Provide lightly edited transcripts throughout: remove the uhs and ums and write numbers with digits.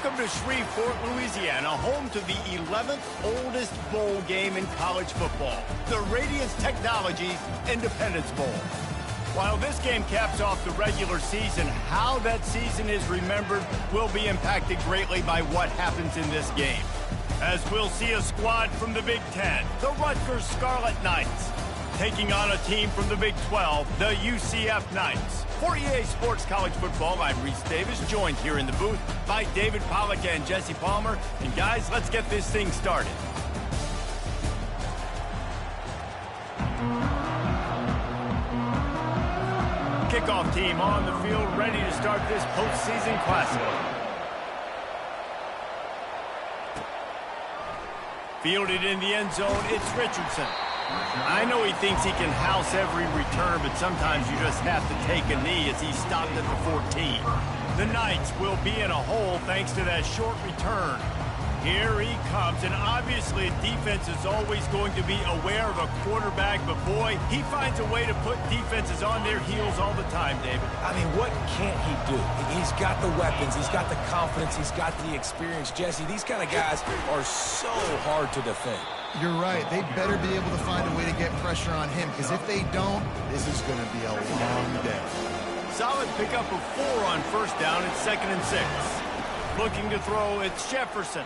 Welcome to Shreveport, Louisiana, home to the 11th oldest bowl game in college football, the Radiance Technologies Independence Bowl. While this game caps off the regular season, how that season is remembered will be impacted greatly by what happens in this game. As we'll see a squad from the Big Ten, the Rutgers Scarlet Knights, taking on a team from the Big 12, the UCF Knights. For EA Sports College Football, I'm Reese Davis, joined here in the booth by David Pollack and Jesse Palmer. And guys, let's get this thing started. Kickoff team on the field, ready to start this postseason classic. Fielded in the end zone, it's Richardson. I know he thinks he can house every return, but sometimes you just have to take a knee as he stopped at the 14. The Knights will be in a hole thanks to that short return. Here he comes, and obviously defense is always going to be aware of a quarterback, but boy, he finds a way to put defenses on their heels all the time, David. I mean, what can't he do? He's got the weapons, he's got the confidence, he's got the experience. Jesse, these kind of guys are so hard to defend. You're right. They better be able to find a way to get pressure on him, because if they don't, this is going to be a long day. Solid pickup of 4 on first down. It's 2nd and 6. Looking to throw, it's Jefferson.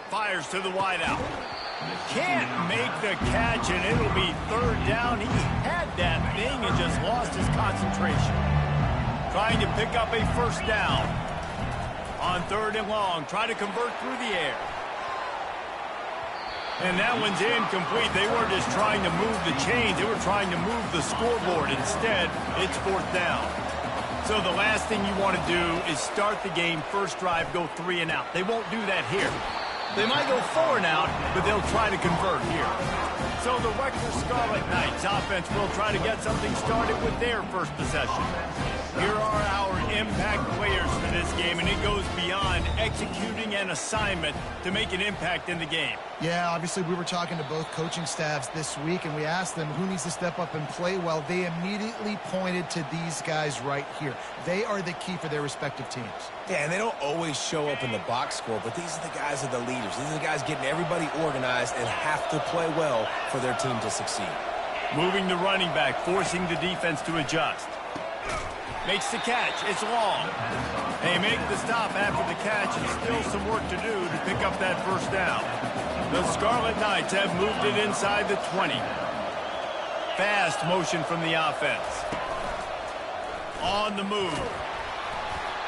Fires to the wideout. Can't make the catch, and it'll be 3rd down. He had that thing and just lost his concentration. Trying to pick up a 1st down. On 3rd and long, try to convert through the air. And that one's incomplete. They weren't just trying to move the chains. They were trying to move the scoreboard. Instead, it's 4th down. So the last thing you want to do is start the game, first drive, go 3 and out. They won't do that here. They might go 4 and out, but they'll try to convert here. So the Rutgers Scarlet Knights offense will try to get something started with their first possession. Here are our impact players for this game, and it goes beyond executing an assignment to make an impact in the game. Yeah, obviously we were talking to both coaching staffs this week, and we asked them who needs to step up and play well. They immediately pointed to these guys right here. They are the key for their respective teams. Yeah, and they don't always show up in the box score, but these are the guys that are the leaders. These are the guys getting everybody organized and have to play well for their team to succeed. Moving the running back, forcing the defense to adjust. Makes the catch. It's long. They make the stop after the catch, and still some work to do to pick up that 1st down. The Scarlet Knights have moved it inside the 20. Fast motion from the offense. On the move.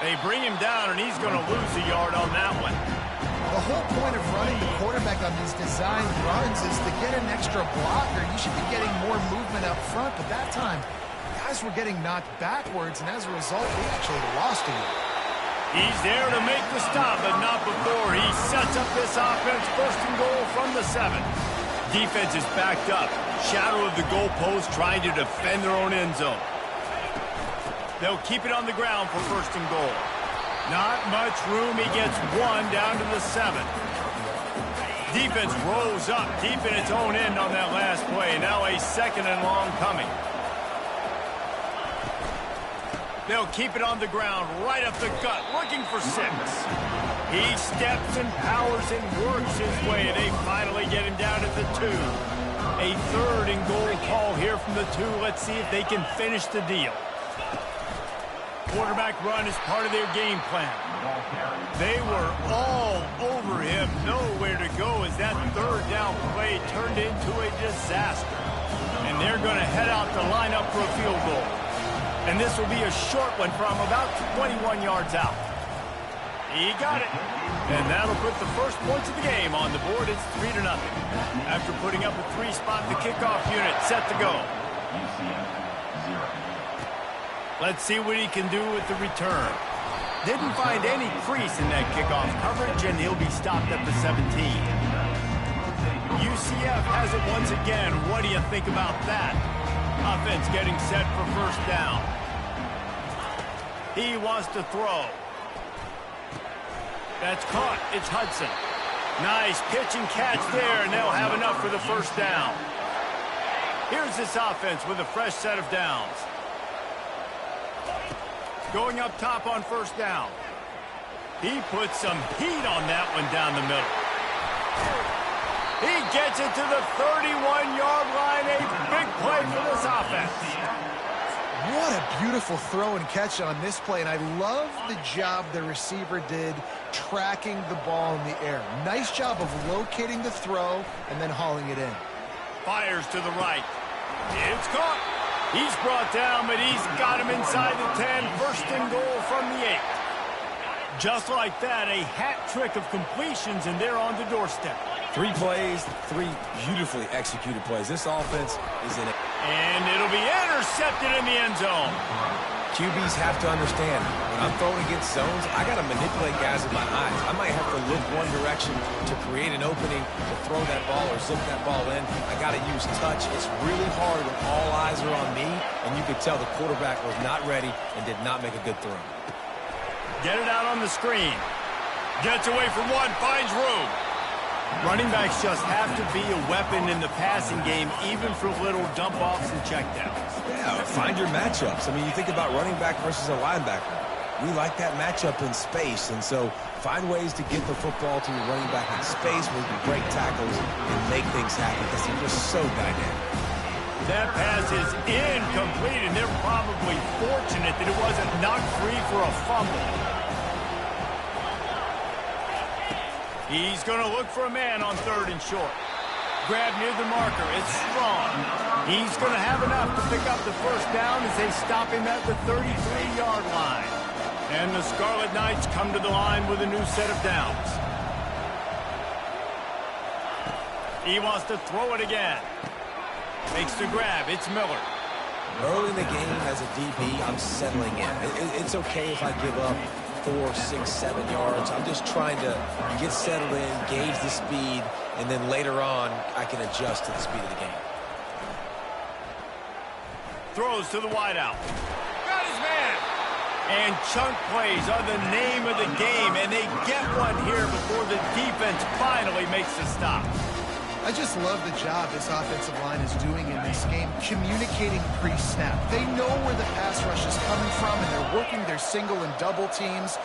They bring him down, and he's going to lose a yard on that one. The whole point of running the quarterback on these designed runs is to get an extra blocker. You should be getting more movement up front, but that time, guys were getting knocked backwards, and as a result, we actually lost a yard. He's there to make the stop, but not before. He sets up this offense, 1st and goal from the 7. Defense is backed up. Shadow of the goalpost, trying to defend their own end zone. They'll keep it on the ground for 1st and goal. Not much room. He gets 1 down to the 7. Defense rolls up deep in its own end on that last play. Now a 2nd and long coming. They'll keep it on the ground, right up the gut, looking for 6. He steps and powers and works his way. They finally get him down at the 2. A 3rd and goal call here from the 2. Let's see if they can finish the deal. Quarterback run is part of their game plan. They were all over him, nowhere to go as that 3rd down play turned into a disaster. And they're going to head out to line up for a field goal. And this will be a short one from about 21 yards out. He got it. And that'll put the first points of the game on the board. It's 3-0. After putting up a 3-spot, the kickoff unit set to go. Let's see what he can do with the return. Didn't find any crease in that kickoff coverage, and he'll be stopped at the 17. UCF has it once again. What do you think about that? Offense getting set for 1st down. He wants to throw. That's caught. It's Hudson. Nice pitch and catch there, and they'll have enough for the 1st down. Here's this offense with a fresh set of downs. Going up top on 1st down. He puts some heat on that one down the middle. He gets it to the 31-yard line. A big play for this offense. What a beautiful throw and catch on this play, and I love the job the receiver did tracking the ball in the air. Nice job of locating the throw and then hauling it in. Fires to the right. It's caught. He's brought down, but he's got him inside the 10. First and goal from the 8. Just like that, a hat trick of completions, and they're on the doorstep. 3 plays, 3 beautifully executed plays. This offense is in it. And it'll be intercepted in the end zone. QBs have to understand, when I'm throwing against zones, I got to manipulate guys with my eyes. I might have to look one direction to create an opening to throw that ball or zip that ball in. I got to use touch. It's really hard when all eyes are on me, and you could tell the quarterback was not ready and did not make a good throw. Get it out on the screen. Gets away from one, finds room. Running backs just have to be a weapon in the passing game, even for little dump-offs and checkdowns. Yeah, find your matchups. I mean, you think about running back versus a linebacker. We like that matchup in space, and so find ways to get the football to your running back in space where you can break tackles and make things happen because he's just so dynamic. That pass is incomplete, and they're probably fortunate that it wasn't knocked free for a fumble. He's going to look for a man on 3rd and short. Grab near the marker. It's strong. He's going to have enough to pick up the first down as they stop him at the 33-yard line. And the Scarlet Knights come to the line with a new set of downs. He wants to throw it again. Makes the grab. It's Miller. Early in the game as a DB, I'm settling in. It's okay if I give up 4, 6, 7 yards. I'm just trying to get settled in, gauge the speed, and then later on, I can adjust to the speed of the game. Throws to the wideout. Got his man. And chunk plays are the name of the game, and they get one here before the defense finally makes the stop. I just love the job this offensive line is doing in this game, communicating pre-snap. They know where the pass rush is coming from, and they're working their single and double teams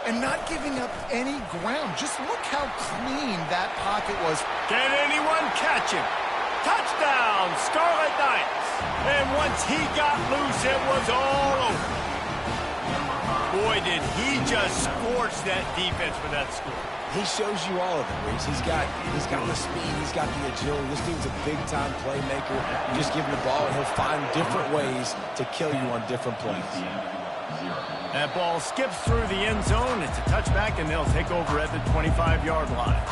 and not giving up any ground. Just look how clean that pocket was. Can anyone catch him? Touchdown, Scarlet Knights. And once he got loose, it was all over. Boy, did he just scorch that defense for that score. He shows you all of it, Reese. He's got the speed, he's got the agility. This dude's a big-time playmaker. You just give him the ball, and he'll find different ways to kill you on different plays. That ball skips through the end zone. It's a touchback, and they'll take over at the 25-yard line.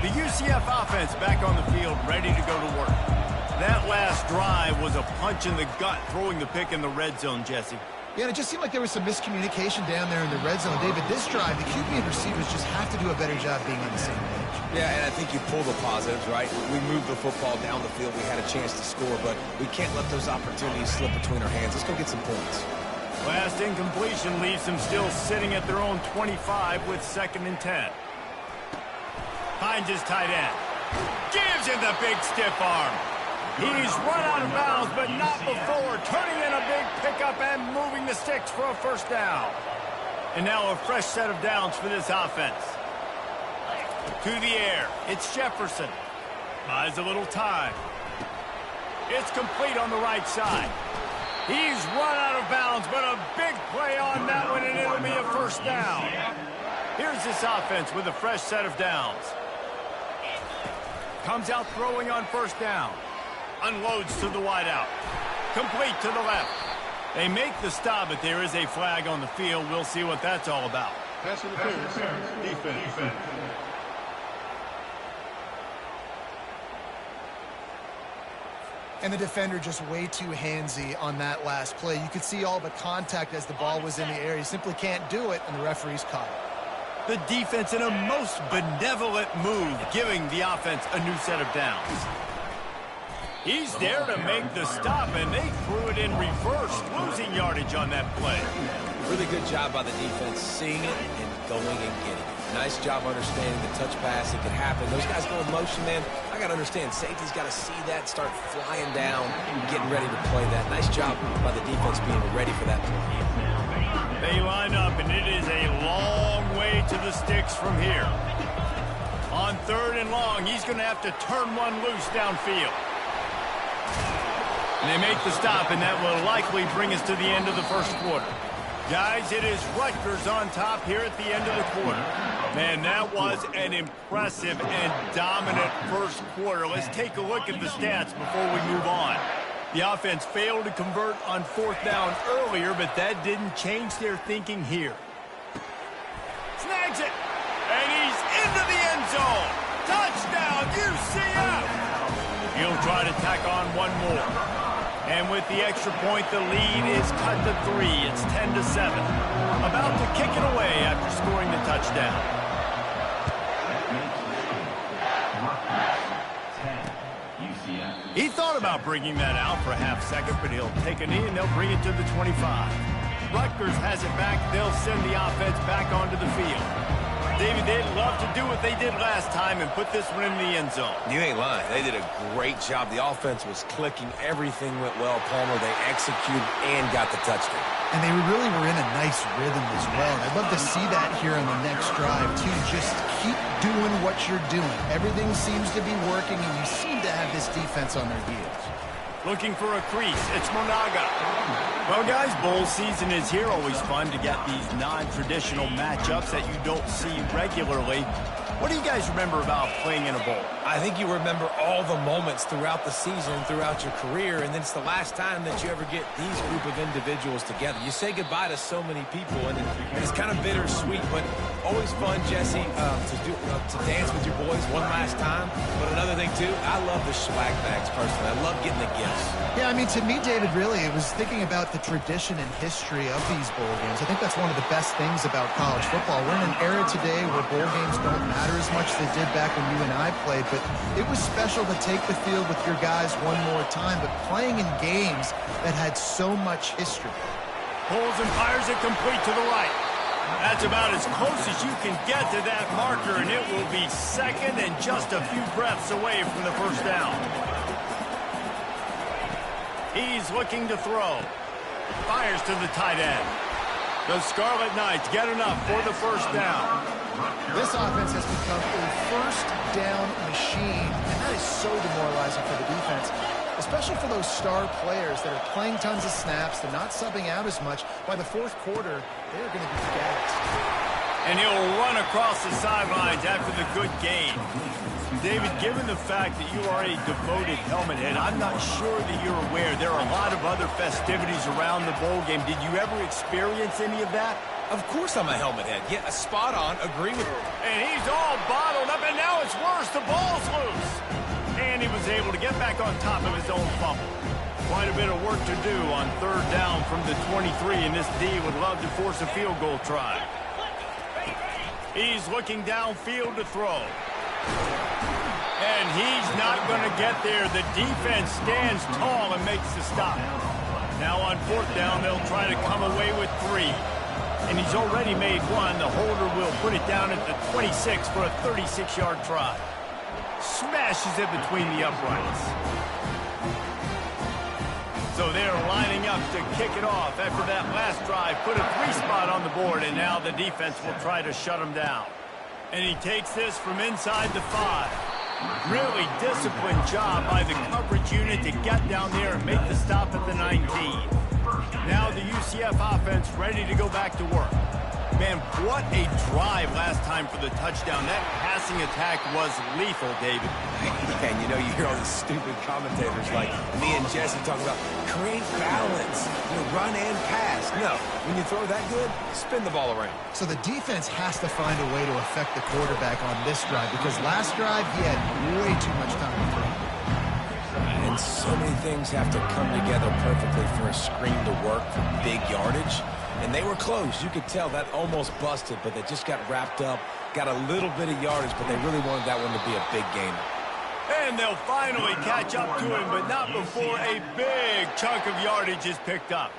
The UCF offense back on the field, ready to go to work. That last drive was a punch in the gut, throwing the pick in the red zone, Jesse. Yeah, and it just seemed like there was some miscommunication down there in the red zone. David, this drive, the QB and receivers just have to do a better job being on the same page. Yeah, and I think you pull the positives, right? We moved the football down the field. We had a chance to score, but we can't let those opportunities slip between our hands. Let's go get some points. Last incompletion leaves them still sitting at their own 25 with 2nd and 10. Finds his tight end. Gives him the big stiff arm. He's run out of bounds, but not before. Turning in a big pickup and moving the sticks for a first down. And now a fresh set of downs for this offense. To the air. It's Jefferson. Buys a little time. It's complete on the right side. He's run out of bounds, but a big play on that one, and it'll be a first down. Here's this offense with a fresh set of downs. Comes out throwing on first down. Unloads to the wideout. Complete to the left. They make the stop, but there is a flag on the field. We'll see what that's all about. Pass interference. Defense. And the defender just way too handsy on that last play. You could see all the contact as the ball was in the air. He simply can't do it, and the referee's caught it. The defense in a most benevolent move, giving the offense a new set of downs. He's there to make the stop, and they threw it in reverse, losing yardage on that play. Really good job by the defense, seeing it and going and getting it. Nice job understanding the touch pass. It could happen. Those guys go in motion, man. I got to understand, safety's got to see that, start flying down, getting ready to play that. Nice job by the defense being ready for that play. They line up, and it is a long way way to the sticks from here. On 3rd and long, he's going to have to turn one loose downfield. And they make the stop, and that will likely bring us to the end of the first quarter. Guys, it is Rutgers on top here at the end of the quarter. Man, that was an impressive and dominant first quarter. Let's take a look at the stats before we move on. The offense failed to convert on 4th down earlier, but that didn't change their thinking here. Snags it, and he's into the end zone. Touchdown, UCF! He'll try to tack on one more. And with the extra point, the lead is cut to 3. It's 10-7. About to kick it away after scoring the touchdown. He thought about bringing that out for a half second, but he'll take a knee and they'll bring it to the 25. Rutgers has it back. They'll send the offense back onto the field. David, they'd love to do what they did last time and put this one in the end zone. You ain't lying. They did a great job. The offense was clicking. Everything went well, Palmer. They executed and got the touchdown. And they really were in a nice rhythm as well. And I'd love to see that here on the next drive, too. Just keep doing what you're doing. Everything seems to be working, and you seem to have this defense on their heels. Looking for a crease. It's Monaga. Well, guys, bowl season is here. Always fun to get these non-traditional matchups that you don't see regularly. What do you guys remember about playing in a bowl? I think you remember all the moments throughout the season, throughout your career, and then it's the last time that you ever get these group of individuals together. You say goodbye to so many people, and it's kind of bittersweet, but always fun, Jesse, to dance with your boys one last time. But another thing, too, I love the swag bags, personally. I love getting the gifts. Yeah, I mean, to me, David, really, it was thinking about the tradition and history of these bowl games. I think that's one of the best things about college football. We're in an era today where bowl games don't matter as much as they did back when you and I played, but it was special to take the field with your guys one more time, but playing in games that had so much history. Pulls and fires it complete to the right. That's about as close as you can get to that marker, and it will be second and just a few breaths away from the first down. He's looking to throw. Fires to the tight end. The Scarlet Knights get enough for the first down. This offense has become a first down machine, and that is so demoralizing for the defense, especially for those star players that are playing tons of snaps. They're not subbing out as much. By the 4th quarter, they're going to be gassed. And he'll run across the sidelines after the good gain. David, given the fact that you are a devoted helmet head, I'm not sure that you're aware there are a lot of other festivities around the bowl game. Did you ever experience any of that? Of course I'm a helmet head. Yeah, spot on. Agree with you. And he's all bottled up, and now it's worse. The ball's loose. And he was able to get back on top of his own fumble. Quite a bit of work to do on 3rd down from the 23, and this D would love to force a field goal try. He's looking downfield to throw. And he's not going to get there. The defense stands tall and makes the stop. Now on 4th down, they'll try to come away with 3. And he's already made one. The holder will put it down at the 26 for a 36-yard try. Smashes it between the uprights. So they're lining up to kick it off after that last drive. Put a 3-spot on the board, and now the defense will try to shut him down. And he takes this from inside the 5. Really disciplined job by the coverage unit to get down there and make the stop at the 19. Now the UCF offense ready to go back to work. Man, what a drive last time for the touchdown. That passing attack was lethal, David. And you know, you hear all these stupid commentators like me and Jesse talking about create balance, run and pass. No, when you throw that good, spin the ball around. So the defense has to find a way to affect the quarterback on this drive, because last drive he had way too much time to throw. And so many things have to come together perfectly for a screen to work for big yardage. And they were close. You could tell that almost busted, but they just got wrapped up, got a little bit of yardage, but they really wanted that one to be a big game. And they'll finally catch up to him, but not before a big chunk of yardage is picked up.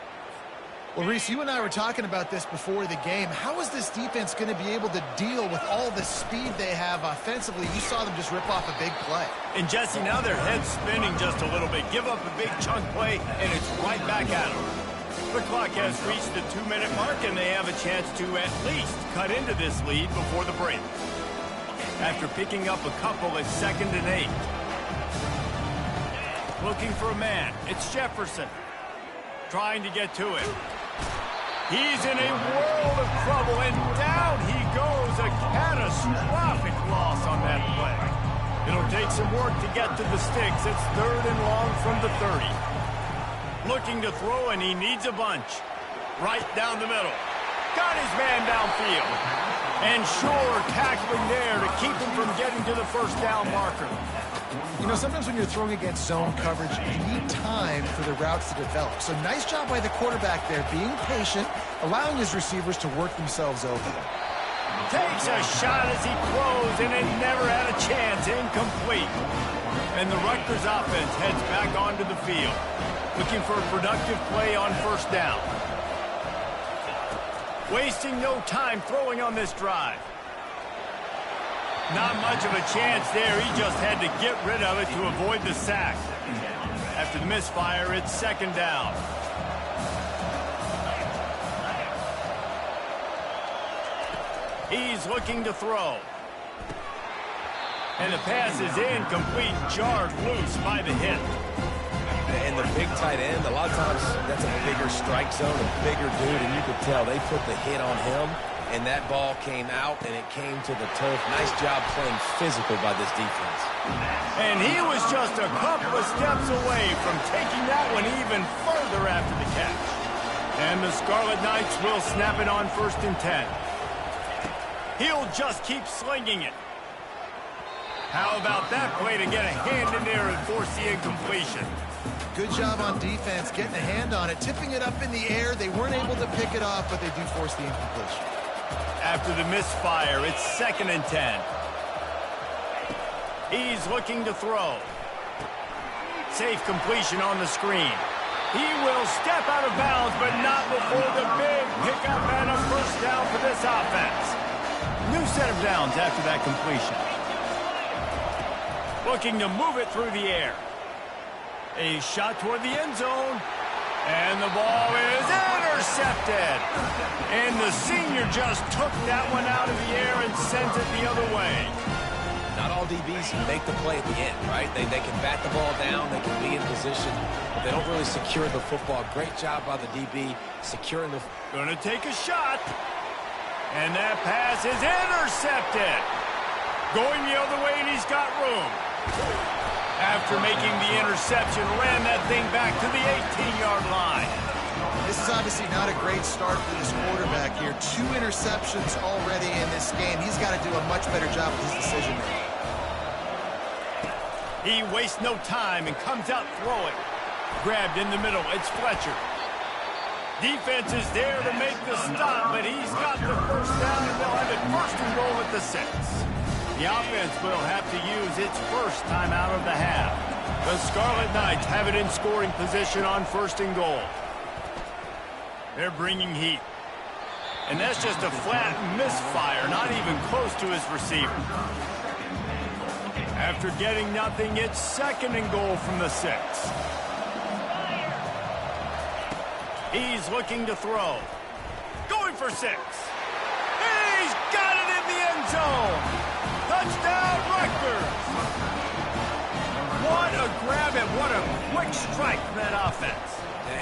Well, Reese, you and I were talking about this before the game. How is this defense going to be able to deal with all the speed they have offensively? You saw them just rip off a big play. And, Jesse, now their head's spinning just a little bit. Give up a big chunk play, and it's right back at them. The clock has reached the 2-minute mark, and they have a chance to at least cut into this lead before the break. After picking up a couple, it's 2nd and 8. Looking for a man. It's Jefferson. Trying to get to him. He's in a world of trouble, and down he goes. A catastrophic loss on that play. It'll take some work to get to the sticks. It's 3rd and long from the 30. Looking to throw, and he needs a bunch. Right down the middle. Got his man downfield. And sure, tackling there to keep him from getting to the first down marker. You know, sometimes when you're throwing against zone coverage, you need time for the routes to develop. So nice job by the quarterback there, being patient, allowing his receivers to work themselves open. Takes a shot as he throws, and it never had a chance. Incomplete. And the Rutgers offense heads back onto the field, looking for a productive play on first down. Wasting no time throwing on this drive. Not much of a chance there. He just had to get rid of it to avoid the sack. After the misfire, it's 2nd down. He's looking to throw. And the pass is incomplete, jarred loose by the hit. And the big tight end, a lot of times that's a bigger strike zone, a bigger dude, and you could tell they put the hit on him, and that ball came out, and it came to the turf. Nice job playing physical by this defense. And he was just a couple of steps away from taking that one even further after the catch. And the Scarlet Knights will snap it on 1st and 10. He'll just keep slinging it. How about that play to get a hand in there and force the incompletion? Good job on defense, getting a hand on it, tipping it up in the air. They weren't able to pick it off, but they do force the incompletion. After the misfire, it's 2nd and 10. He's looking to throw. Safe completion on the screen. He will step out of bounds, but not before the big pickup and a first down for this offense. New set of downs after that completion. Looking to move it through the air. A shot toward the end zone. And the ball is intercepted. And the senior just took that one out of the air and sent it the other way. Not all DBs make the play at the end, right? They can bat the ball down, they can be in position, but they don't really secure the football. Great job by the DB securing the... Gonna take a shot. And that pass is intercepted. Going the other way, and he's got room. After making the interception, ran that thing back to the 18-yard line. This is obviously not a great start for this quarterback here. 2 interceptions already in this game. He's got to do a much better job with his decision-making. He wastes no time and comes out throwing. Grabbed in the middle. It's Fletcher. Defense is there to make the stop, but he's got the first down, and they'll have it 1st and goal at the 6. The offense will have to use its first time out of the half. The Scarlet Knights have it in scoring position on 1st and goal. They're bringing heat. And that's just a flat misfire, not even close to his receiver. After getting nothing, it's 2nd and goal from the 6. He's looking to throw. Going for 6. He's got it in the end zone. Touchdown, Rutgers. What a grab and what a quick strike from that offense.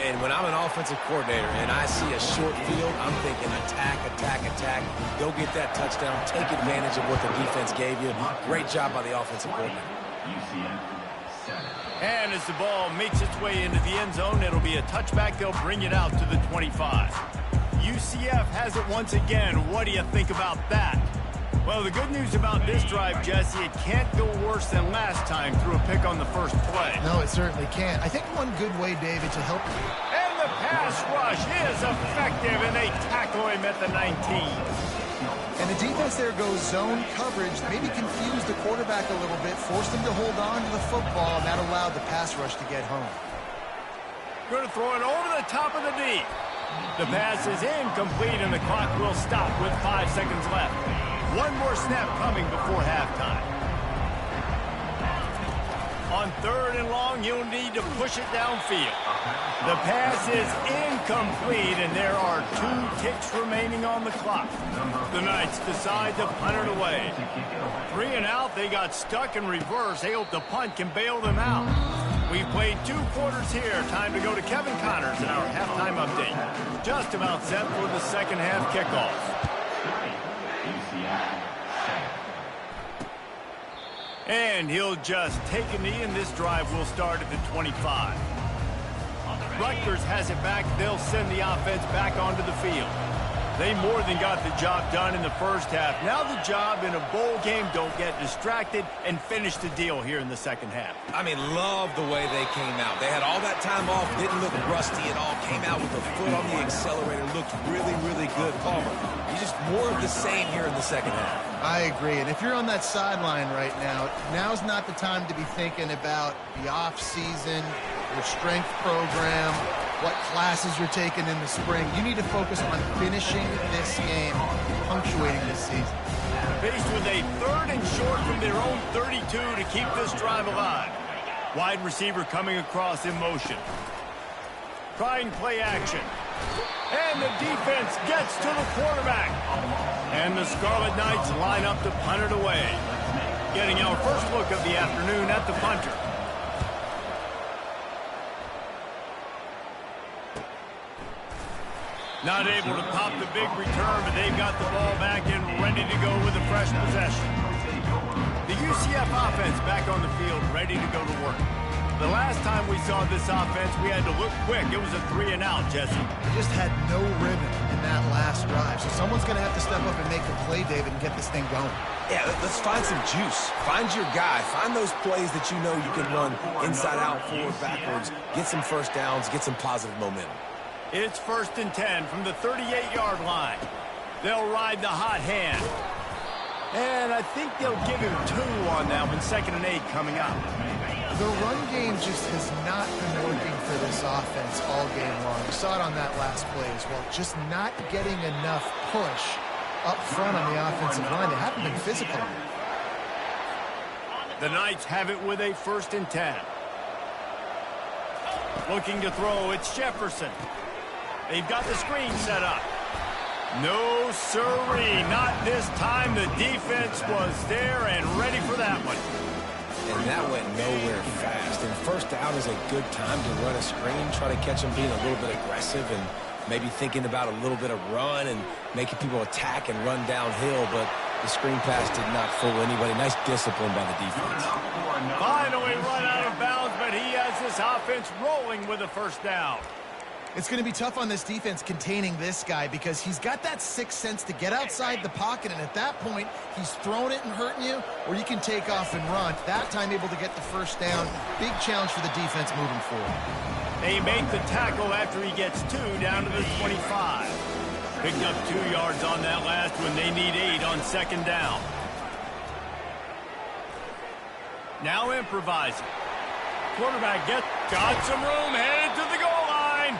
And when I'm an offensive coordinator and I see a short field, I'm thinking attack, attack, attack. Go get that touchdown. Take advantage of what the defense gave you. Great job by the offensive coordinator. And as the ball makes its way into the end zone, it'll be a touchback. They'll bring it out to the 25. UCF has it once again. What do you think about that? Well, the good news about this drive, Jesse, it can't go worse than last time through a pick on the first play. No, it certainly can't. I think one good way, David, to help you. And the pass rush is effective, and they tackle him at the 19. And the defense there goes zone coverage, maybe confused the quarterback a little bit, forced him to hold on to the football, and that allowed the pass rush to get home. Going to throw it over the top of the D. The pass is incomplete, and the clock will stop with 5 seconds left. One more snap coming before halftime. On 3rd and long, you'll need to push it downfield. The pass is incomplete, and there are 2 ticks remaining on the clock. The Knights decide to punt it away. 3 and out, they got stuck in reverse. They hope the punt can bail them out. We've played 2 quarters here. Time to go to Kevin Connors in our halftime update. Just about set for the second half kickoff. And he'll just take a knee, and this drive will start at the 25. Rutgers has it back. They'll send the offense back onto the field. They more than got the job done in the first half. Now the job in a bowl game, don't get distracted and finish the deal here in the second half. I mean, love the way they came out. They had all that time off, didn't look rusty at all, came out with the foot on the accelerator, looked really, really good. Palmer, he's just more of the same here in the second half. I agree, and if you're on that sideline right now, now's not the time to be thinking about the off-season, your strength program, what classes you're taking in the spring. You need to focus on finishing this game, punctuating this season. Faced with a 3rd and short from their own 32 to keep this drive alive. Wide receiver coming across in motion. Trying play action. And the defense gets to the quarterback. And the Scarlet Knights line up to punt it away. Getting our first look of the afternoon at the punter. Not able to pop the big return, but they've got the ball back and ready to go with a fresh possession. The UCF offense back on the field, ready to go to work. The last time we saw this offense, we had to look quick. It was a 3 and out, Jesse. They just had no rhythm in that last drive. So someone's going to have to step up and make a play, David, and get this thing going. Yeah, let's find some juice. Find your guy. Find those plays that you know you can run inside out, forward, backwards. Get some first downs. Get some positive momentum. It's 1st and 10 from the 38-yard line. They'll ride the hot hand. And I think they'll give him 2 on that one. 2nd and 8 coming up. The run game just has not been working for this offense all game long. We saw it on that last play as well. Just not getting enough push up front on the offensive line. They haven't been physical. The Knights have it with a 1st and 10. Looking to throw, it's Jefferson. They've got the screen set up. No sirree, not this time. The defense was there and ready for that one. And that went nowhere fast. And 1st down is a good time to run a screen, try to catch them being a little bit aggressive and maybe thinking about a little bit of run and making people attack and run downhill. But the screen pass did not fool anybody. Nice discipline by the defense. Finally run out of bounds, but he has this offense rolling with a 1st down. It's going to be tough on this defense containing this guy because he's got that 6th sense to get outside the pocket, and at that point, he's throwing it and hurting you, or you can take off and run. That time able to get the 1st down. Big challenge for the defense moving forward. They make the tackle after he gets 2 down to the 25. Picked up 2 yards on that last one. They need 8 on 2nd down. Now improvising. Quarterback got some room, headed to the goal line.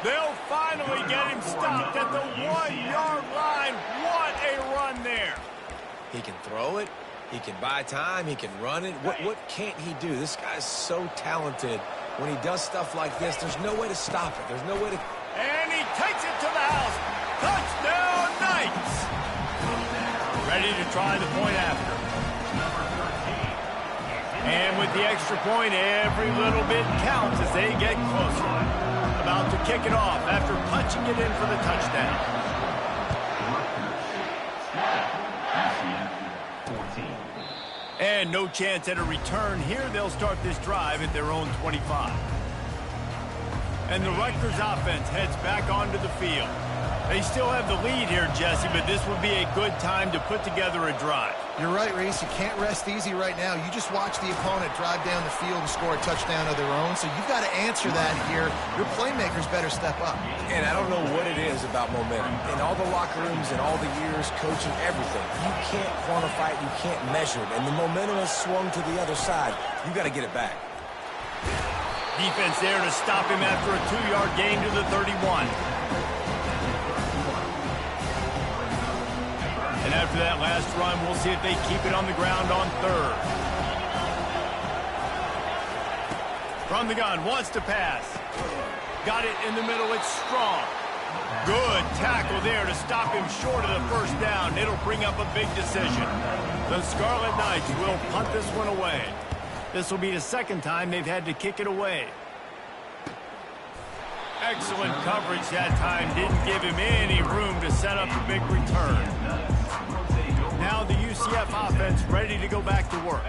They'll finally get him stopped at the 1-yard line. What a run there. He can throw it. He can buy time. He can run it. What can't he do? This guy's so talented. When he does stuff like this, there's no way to stop it. There's no way to... And he takes it to the house. Touchdown, Knights. Ready to try the point after. And with the extra point, every little bit counts as they get closer. About to kick it off after punching it in for the touchdown. And no chance at a return here. They'll start this drive at their own 25. And the Rutgers offense heads back onto the field. They still have the lead here, Jesse, but this would be a good time to put together a drive. You're right, Reese. You can't rest easy right now. You just watch the opponent drive down the field and score a touchdown of their own, so you've got to answer that here. Your playmakers better step up. And I don't know what it is about momentum. In all the locker rooms and all the years, coaching, everything, you can't quantify it, you can't measure it. And the momentum has swung to the other side. You got to get it back. Defense there to stop him after a 2-yard gain to the 31. And after that last run, we'll see if they keep it on the ground on 3rd. From the gun, wants to pass. Got it in the middle, it's strong. Good tackle there to stop him short of the first down. It'll bring up a big decision. The Scarlet Knights will punt this one away. This will be the second time they've had to kick it away. Excellent coverage that time. Didn't give him any room to set up a big return. Now the UCF offense ready to go back to work.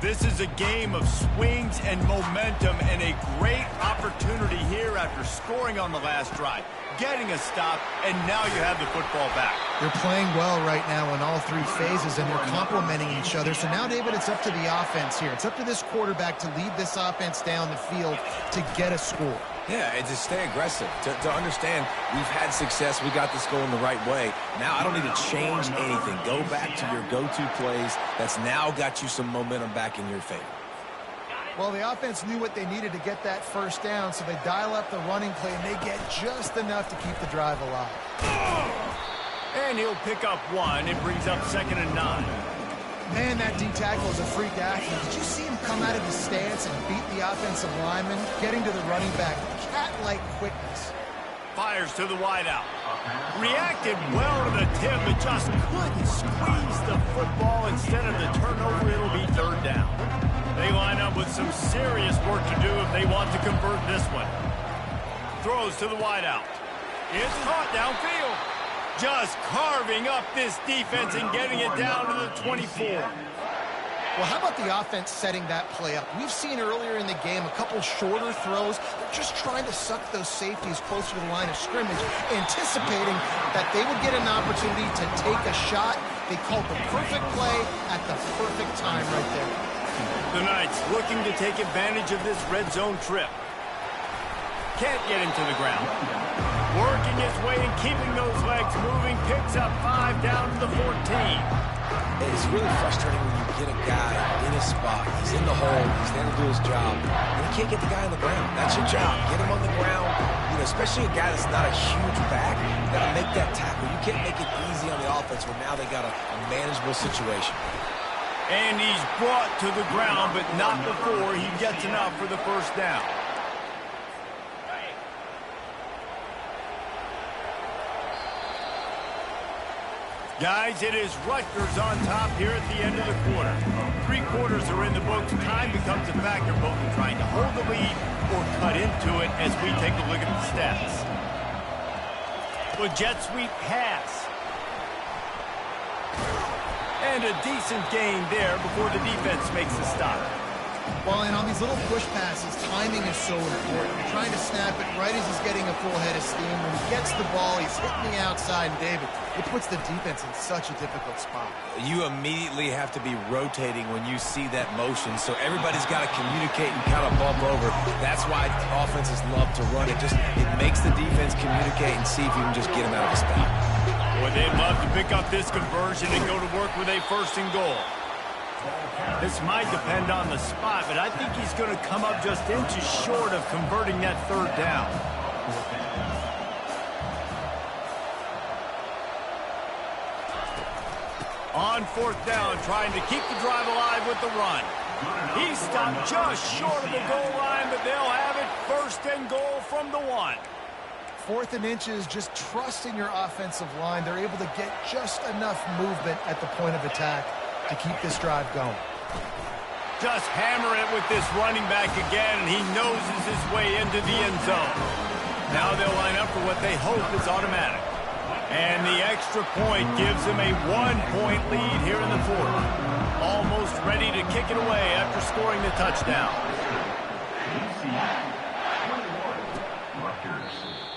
This is a game of swings and momentum and a great opportunity here after scoring on the last drive, getting a stop, and now you have the football back. They're playing well right now in all three phases, and they're complementing each other. So now, David, it's up to the offense here. It's up to this quarterback to lead this offense down the field to get a score. Yeah, and to stay aggressive, to understand we've had success, we got this going the right way. Now I don't need to change anything. Go back to your go-to plays. That's now got you some momentum back in your favor. Well, the offense knew what they needed to get that first down, so they dial up the running play, and they get just enough to keep the drive alive. And he'll pick up one. It brings up 2nd and 9. Man, that D-tackle is a freak athlete. Did you see him come out of his stance and beat the offensive lineman, getting to the running back? Cat-like quickness. Fires to the wideout. Reacted well to the tip, but just couldn't squeeze the football. Instead of the turnover, it'll be 3rd down. They line up with some serious work to do if they want to convert this one. Throws to the wideout. It's caught downfield. Just carving up this defense and getting it down to the 24. Well, how about the offense setting that play up? We've seen earlier in the game a couple shorter throws. They're just trying to suck those safeties closer to the line of scrimmage, anticipating that they would get an opportunity to take a shot. They called the perfect play at the perfect time right there. The Knights looking to take advantage of this red zone trip. Can't get him to the ground. Working his way and keeping those legs moving. Picks up 5 down to the 14. It's really frustrating when you get a guy in a spot. He's in the hole. He's there to do his job. And you can't get the guy on the ground. That's your job. Get him on the ground. You know, especially a guy that's not a huge back. You got to make that tackle. You can't make it easy on the offense where now they got a manageable situation. And he's brought to the ground, but not before he gets enough for the first down. Guys, it is Rutgers on top here at the end of the quarter. 3 quarters are in the books. Time becomes a factor both in trying to hold the lead or cut into it as we take a look at the stats. Well, jet sweep pass. And a decent gain there before the defense makes a stop. Well, and on these little push passes, timing is so important. You're trying to snap it right as he's getting a full head of steam. When he gets the ball, he's hitting the outside, and David, it puts the defense in such a difficult spot. You immediately have to be rotating when you see that motion, so everybody's got to communicate and kind of bump over. That's why offenses love to run it. It makes the defense communicate and see if you can just get him out of a spot. Boy, they'd love to pick up this conversion and go to work with a 1st and goal. This might depend on the spot, but I think he's going to come up just inches short of converting that 3rd down. On 4th down, trying to keep the drive alive with the run. He stopped just short of the goal line, but they'll have it 1st and goal from the 1. 4th and inches, just trusting your offensive line. They're able to get just enough movement at the point of attack to keep this drive going. Just hammer it with this running back again, and he noses his way into the end zone. Now they'll line up for what they hope is automatic. And the extra point gives them a 1-point lead here in the 4th. Almost ready to kick it away after scoring the touchdown.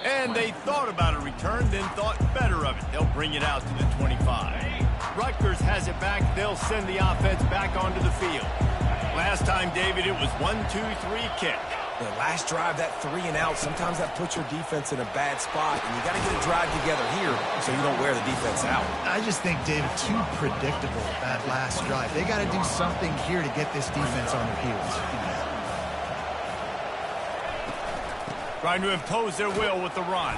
And they thought about a return, then thought better of it. They'll bring it out to the 25. Rutgers has it back. They'll send the offense back onto the field. Last time, David, it was 1-2-3 kick. The last drive, that 3 and out, sometimes that puts your defense in a bad spot, and you got to get a drive together here so you don't wear the defense out. I just think, David, too predictable that last drive. They got to do something here to get this defense on their heels. Trying to impose their will with the run.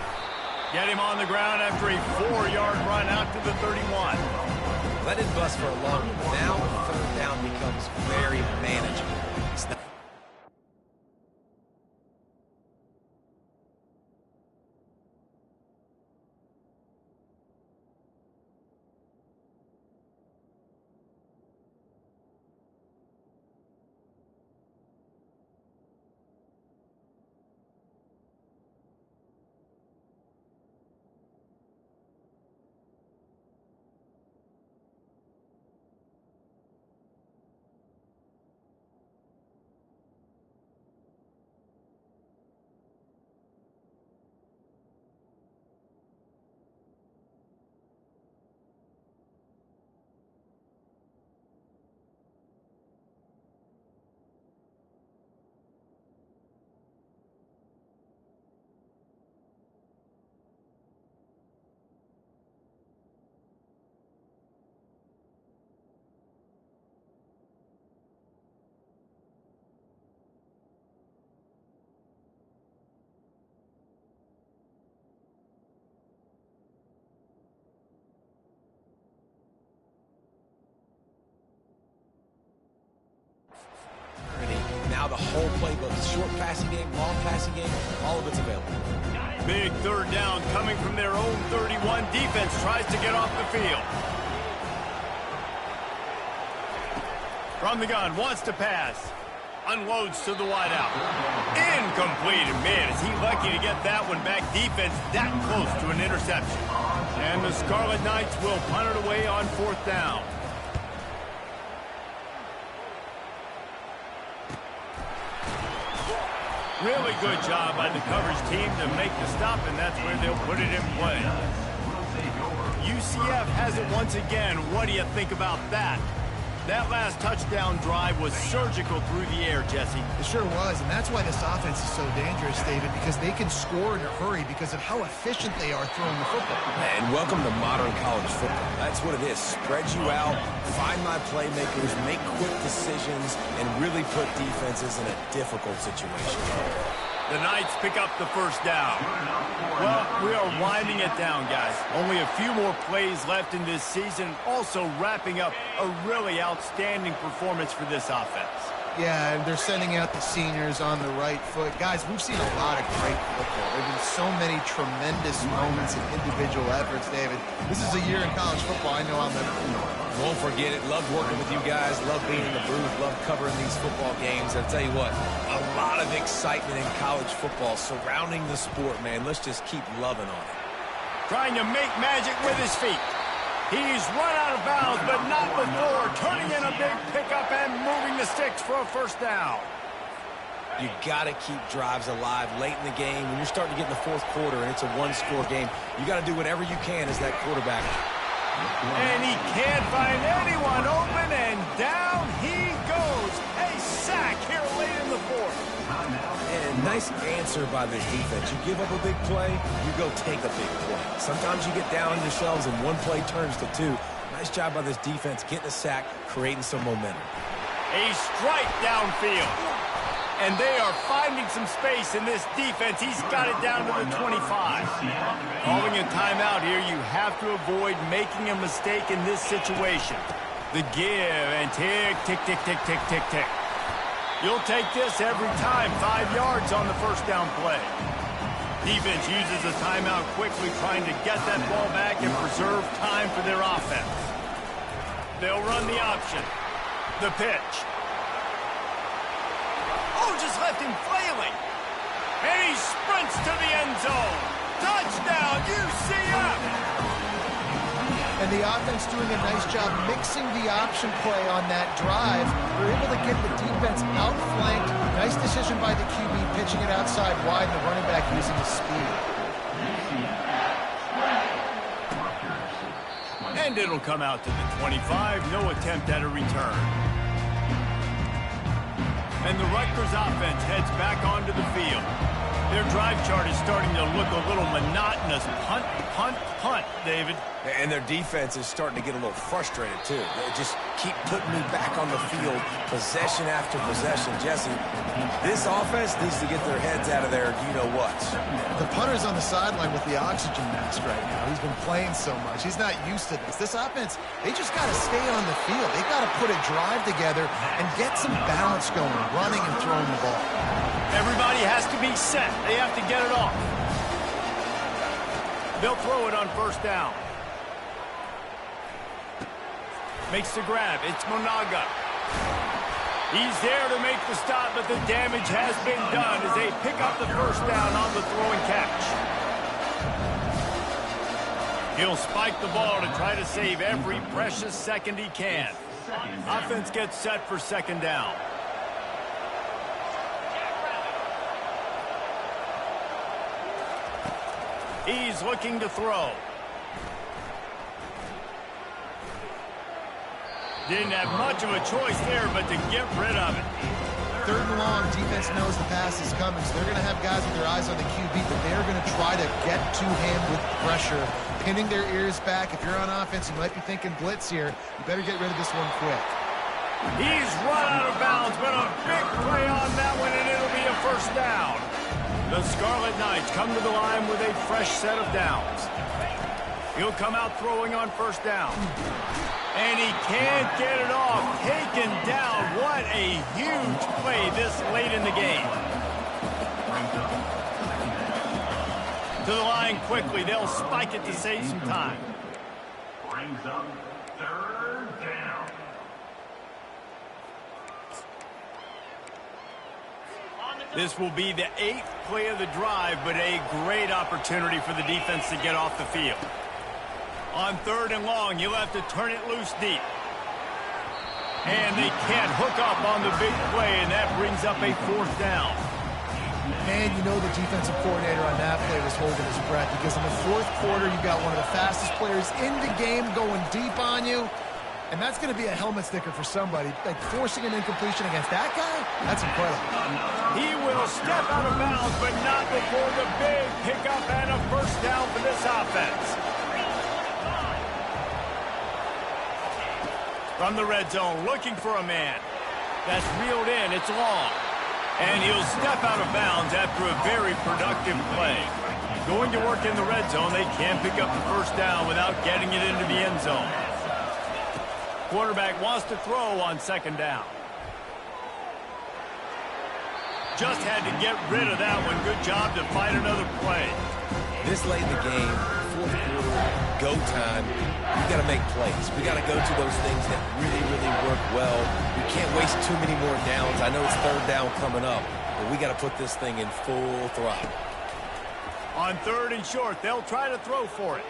Get him on the ground after a 4-yard run out to the 31. Let it bust for a long one. Now 3rd down becomes very manageable. playbooks. Short passing game, long passing game, all of it's available. Big third down coming from their own 31. Defense tries to get off the field. From the gun, wants to pass. Unloads to the wideout. Incomplete. And man, is he lucky to get that one back. Defense that close to an interception. And the Scarlet Knights will punt it away on fourth down. Really good job by the coverage team to make the stop, and that's where they'll put it in play. UCF has it once again. What do you think about that? That last touchdown drive was surgical through the air, Jesse. It sure was, and that's why this offense is so dangerous, David, because they can score in a hurry because of how efficient they are throwing the football. And welcome to modern college football. That's what it is. Spread you out, find my playmakers, make quick decisions, and really put defenses in a difficult situation. The Knights pick up the first down. Well, we are winding it down, guys. Only a few more plays left in this season. Also wrapping up a really outstanding performance for this offense. Yeah, and they're sending out the seniors on the right foot. Guys, we've seen a lot of great football. There have been so many tremendous moments and individual efforts, David. This is a year in college football I know I'll never forget. Won't forget it. Love working with you guys. Love being in the booth. Love covering these football games. I'll tell you what, a lot of excitement in college football surrounding the sport, man. Let's just keep loving on it. Trying to make magic with his feet. He's run out of bounds, but not before. Turning in a big pickup and moving the sticks for a first down. You got to keep drives alive late in the game. When you're starting to get in the fourth quarter and it's a one-score game, you got to do whatever you can as that quarterback. And he can't find anyone open, and down he goes. A sack here late in the fourth. And nice answer by this defense. You give up a big play, you go take a big play. Sometimes you get down on yourselves and one play turns to two. Nice job by this defense getting a sack, creating some momentum. A strike downfield. And they are finding some space in this defense. He's got it down to the 25. Calling a timeout here, you have to avoid making a mistake in this situation. The give and tick, tick, tick, tick, tick, tick, tick. You'll take this every time. 5 yards on the first down play. Defense uses a timeout quickly, trying to get that ball back and preserve time for their offense. They'll run the option. The pitch. Oh, just left him flailing. And he sprints to the end zone. Touchdown, UCF! And the offense doing a nice job mixing the option play on that drive. They're able to get the defense outflanked. Nice decision by the QB, pitching it outside wide, and the running back using his speed. And it'll come out to the 25. No attempt at a return. And the Rutgers offense heads back onto the field. Their drive chart is starting to look a little monotonous. Punt, punt, punt, David. And their defense is starting to get a little frustrated, too. They just keep putting me back on the field, possession after possession. Jesse, this offense needs to get their heads out of there, you-know-what. The punter's on the sideline with the oxygen mask right now. He's been playing so much. He's not used to this. This offense, they just got to stay on the field. They got to put a drive together and get some balance going, running and throwing the ball. Everybody has to be set. They have to get it off. They'll throw it on first down. Makes the grab. It's Monaga. He's there to make the stop, but the damage has been done as they pick up the first down on the throw and catch. He'll spike the ball to try to save every precious second he can. Offense gets set for second down. He's looking to throw. Didn't have much of a choice there, but to get rid of it. Third and long, defense knows the pass is coming, so they're going to have guys with their eyes on the QB, but they're going to try to get to him with pressure, pinning their ears back. If you're on offense, you might be thinking blitz here. You better get rid of this one quick. He's run out of bounds, but a big play on that one, and it'll be a first down. The Scarlet Knights come to the line with a fresh set of downs. He'll come out throwing on first down. And he can't get it off. Taken down. What a huge play this late in the game. To the line quickly. They'll spike it to save some time. Brings up 3rd down. This will be the 8th play of the drive, but a great opportunity for the defense to get off the field. On 3rd and long, you'll have to turn it loose deep. And they can't hook up on the big play, and that brings up a 4th down. And you know the defensive coordinator on that play was holding his breath, because in the 4th quarter, you got one of the fastest players in the game going deep on you. And that's going to be a helmet sticker for somebody. Like forcing an incompletion against that guy, that's incredible. He will step out of bounds, but not before the big pickup and a 1st down for this offense. From the red zone, looking for a man. That's reeled in. It's long. And he'll step out of bounds after a very productive play. Going to work in the red zone, they can't pick up the 1st down without getting it into the end zone. Quarterback wants to throw on 2nd down. Just had to get rid of that one. Good job to find another play. This late in the game, 4th quarter, go time, we got to make plays. We got to go to those things that really, really work well. We can't waste too many more downs. I know it's 3rd down coming up, but we got to put this thing in full throttle. On 3rd and short, they'll try to throw for it.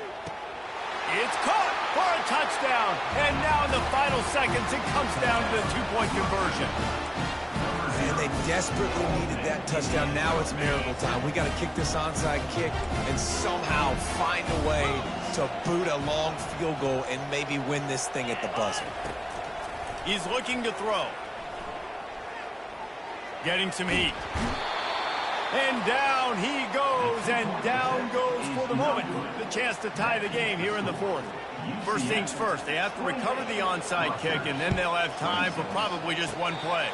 It's caught for a touchdown. And now in the final seconds, it comes down to the 2-point conversion. And they desperately needed that touchdown. Now it's miracle time. We got to kick this onside kick and somehow find a way to boot a long field goal and maybe win this thing at the buzzer. He's looking to throw. Getting some heat. And down he goes, and down goes for the moment. The chance to tie the game here in the 4th. First things first, they have to recover the onside kick, and then they'll have time for probably just one play.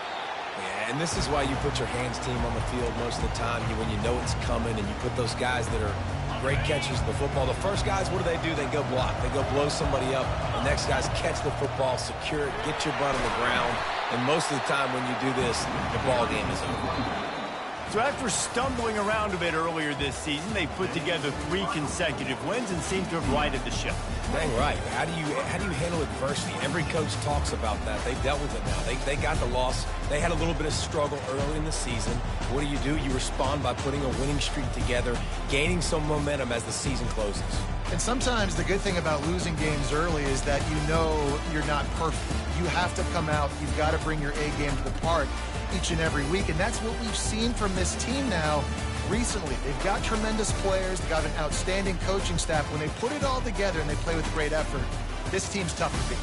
Yeah, and this is why you put your hands team on the field most of the time. When you know it's coming, and you put those guys that are great catchers of the football. The first guys, what do? They go block. They go blow somebody up. The next guys catch the football, secure it, get your butt on the ground. And most of the time when you do this, the ball game is over. So after stumbling around a bit earlier this season, they put together 3 consecutive wins and seem to have righted the ship. Dang right. How do you handle adversity? Every coach talks about that. They've dealt with it now. They got the loss. They had a little bit of struggle early in the season. What do? You respond by putting a winning streak together, gaining some momentum as the season closes. And sometimes the good thing about losing games early is that you know you're not perfect. You have to come out. You've got to bring your A game to the park each and every week. And that's what we've seen from this team now recently. They've got tremendous players. They've got an outstanding coaching staff. When they put it all together and they play with great effort, this team's tough to beat.